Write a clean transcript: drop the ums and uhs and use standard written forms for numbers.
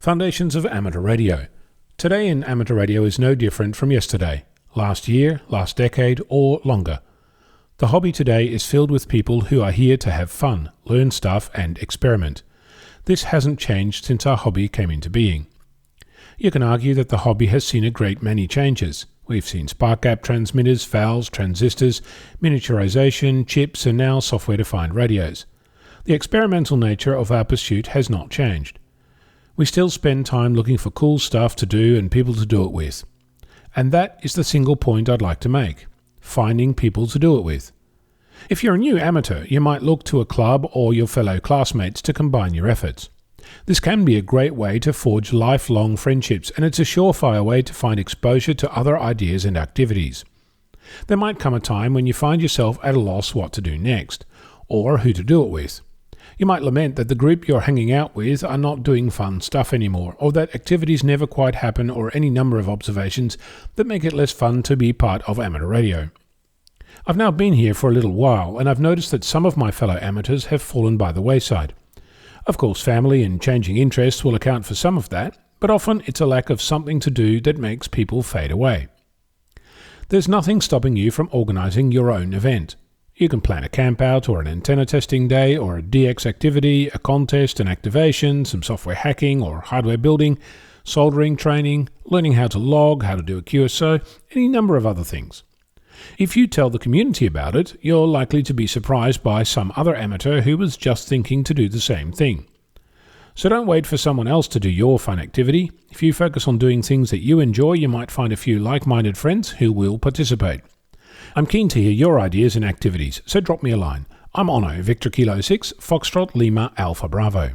Foundations of Amateur Radio. Today in amateur radio is no different from yesterday, last year, last decade, or longer. The hobby today is filled with people who are here to have fun, learn stuff, and experiment. This hasn't changed since our hobby came into being. You can argue that the hobby has seen a great many changes. We've seen spark gap transmitters, valves, transistors, miniaturization, chips, and now software-defined radios. The experimental nature of our pursuit has not changed. We still spend time looking for cool stuff to do and people to do it with. And that is the single point I'd like to make: finding people to do it with. If you're a new amateur, you might look to a club or your fellow classmates to combine your efforts. This can be a great way to forge lifelong friendships, and it's a surefire way to find exposure to other ideas and activities. There might come a time when you find yourself at a loss what to do next, or who to do it with. You might lament that the group you're hanging out with are not doing fun stuff anymore, or that activities never quite happen, or any number of observations that make it less fun to be part of amateur radio. I've now been here for a little while, and I've noticed that some of my fellow amateurs have fallen by the wayside. Of course, family and changing interests will account for some of that, but often it's a lack of something to do that makes people fade away. There's nothing stopping you from organising your own event. You can plan a campout or an antenna testing day or a DX activity, a contest, an activation, some software hacking or hardware building, soldering training, learning how to log, how to do a QSO, any number of other things. If you tell the community about it, you're likely to be surprised by some other amateur who was just thinking to do the same thing. So don't wait for someone else to do your fun activity. If you focus on doing things that you enjoy, you might find a few like-minded friends who will participate. I'm keen to hear your ideas and activities, so drop me a line. I'm Onno, Victor Kilo 6, Foxtrot Lima Alpha Bravo.